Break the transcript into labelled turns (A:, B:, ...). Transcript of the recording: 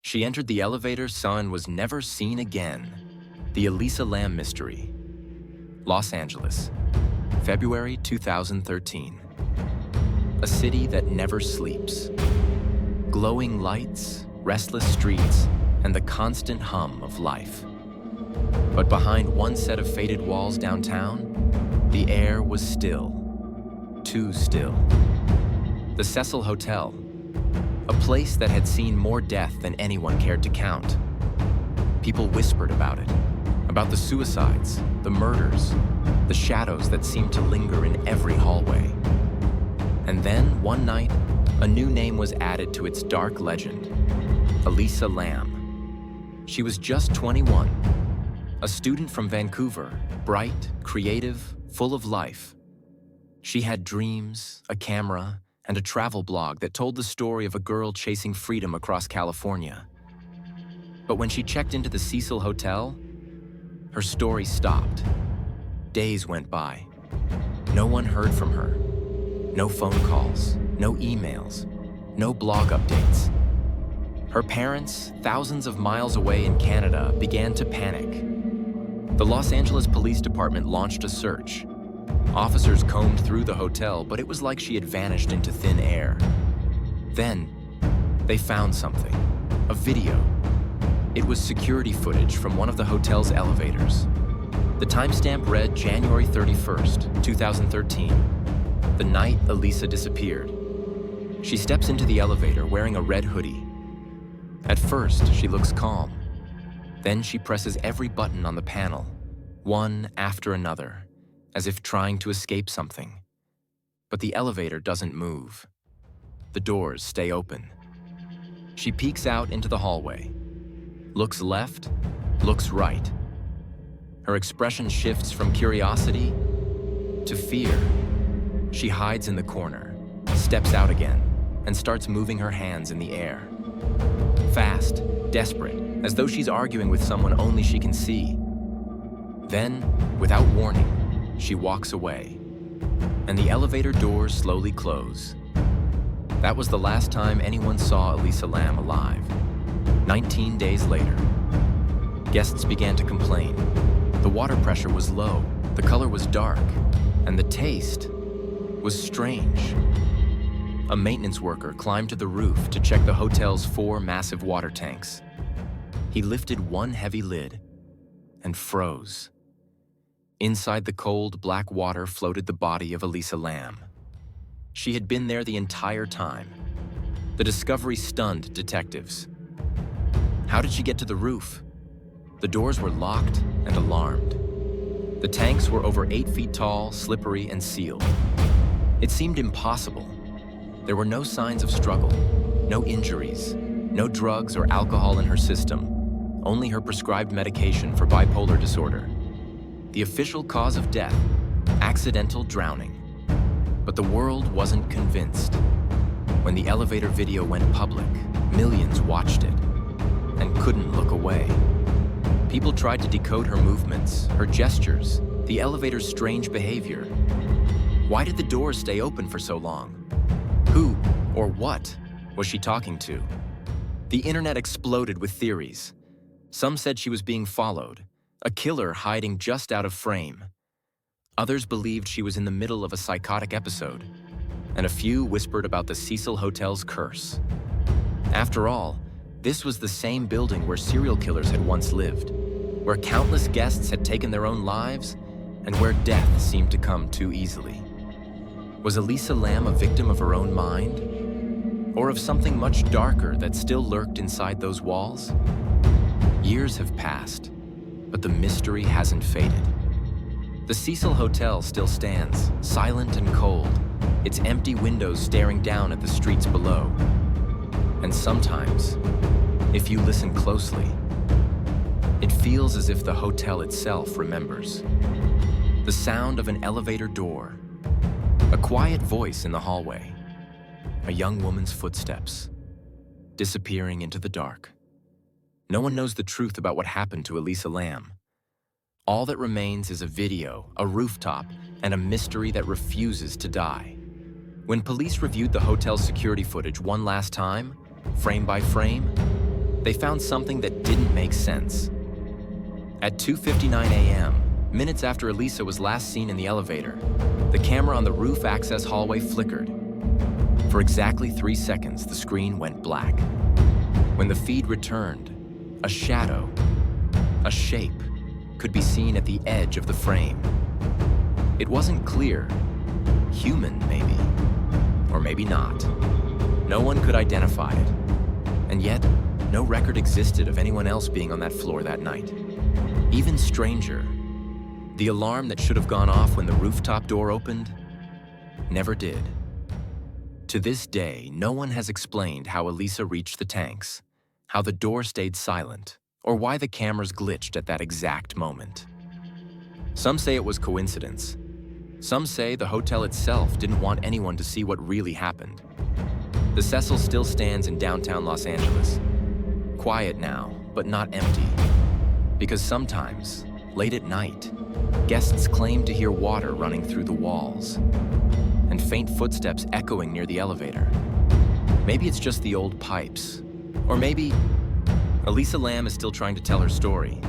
A: She entered the elevator, saw and was never seen again. The Elisa Lam mystery. Los Angeles, February 2013. A city that never sleeps. Glowing lights, restless streets, and the constant hum of life. But behind one set of faded walls downtown, the air was still. Too still. The Cecil Hotel, a place that had seen more death than anyone cared to count. People whispered about it, about the suicides, the murders, the shadows that seemed to linger in every hallway. And then, one night, a new name was added to its dark legend, Elisa Lam. She was just 21, a student from Vancouver, bright, creative, full of life. She had dreams, a camera, and a travel blog that told the story of a girl chasing freedom across California. But when she checked into the Cecil Hotel, her story stopped. Days went by. No one heard from her. No phone calls, no emails, no blog updates. Her parents, thousands of miles away in Canada, began to panic. The Los Angeles Police Department launched a search. Officers combed through the hotel, but it was like she had vanished into thin air. Then, they found something, a video. It was security footage from one of the hotel's elevators. The timestamp read January 31st, 2013, the night Elisa disappeared. She steps into the elevator wearing a red hoodie. At first, she looks calm. Then she presses every button on the panel, one after another, as if trying to escape something. But the elevator doesn't move. The doors stay open. She peeks out into the hallway, looks left, looks right. Her expression shifts from curiosity to fear. She hides in the corner, steps out again, and starts moving her hands in the air. Fast, desperate, as though she's arguing with someone only she can see. Then, without warning, she walks away, and the elevator doors slowly close. That was the last time anyone saw Elisa Lam alive. 19 days later, guests began to complain. The water pressure was low, the color was dark, and the taste was strange. A maintenance worker climbed to the roof to check the hotel's 4 massive water tanks. He lifted one heavy lid and froze. Inside the cold, black water floated the body of Elisa Lam. She had been there the entire time. The discovery stunned detectives. How did she get to the roof? The doors were locked and alarmed. The tanks were over 8 feet tall, slippery, and sealed. It seemed impossible. There were no signs of struggle, no injuries, no drugs or alcohol in her system, only her prescribed medication for bipolar disorder. The official cause of death, accidental drowning. But the world wasn't convinced. When the elevator video went public, millions watched it and couldn't look away. People tried to decode her movements, her gestures, the elevator's strange behavior. Why did the doors stay open for so long? Who or what was she talking to? The internet exploded with theories. Some said she was being followed, a killer hiding just out of frame. Others believed she was in the middle of a psychotic episode, and a few whispered about the Cecil Hotel's curse. After all, this was the same building where serial killers had once lived, where countless guests had taken their own lives, and where death seemed to come too easily. Was Elisa Lam a victim of her own mind? Or of something much darker that still lurked inside those walls? Years have passed, but the mystery hasn't faded. The Cecil Hotel still stands, silent and cold, its empty windows staring down at the streets below. And sometimes, if you listen closely, it feels as if the hotel itself remembers. The sound of an elevator door, a quiet voice in the hallway, a young woman's footsteps, disappearing into the dark. No one knows the truth about what happened to Elisa Lam. All that remains is a video, a rooftop, and a mystery that refuses to die. When police reviewed the hotel's security footage one last time, frame by frame, they found something that didn't make sense. At 2:59 a.m., minutes after Elisa was last seen in the elevator, the camera on the roof access hallway flickered. For exactly 3 seconds, the screen went black. When the feed returned, a shadow, a shape, could be seen at the edge of the frame. It wasn't clear. Human, maybe. Or maybe not. No one could identify it. And yet, no record existed of anyone else being on that floor that night. Even stranger, the alarm that should have gone off when the rooftop door opened never did. To this day, no one has explained how Elisa reached the tanks, how the door stayed silent, or why the cameras glitched at that exact moment. Some say it was coincidence. Some say the hotel itself didn't want anyone to see what really happened. The Cecil still stands in downtown Los Angeles. Quiet now, but not empty. Because sometimes, late at night, guests claim to hear water running through the walls and faint footsteps echoing near the elevator. Maybe it's just the old pipes. Or maybe Elisa Lam is still trying to tell her story,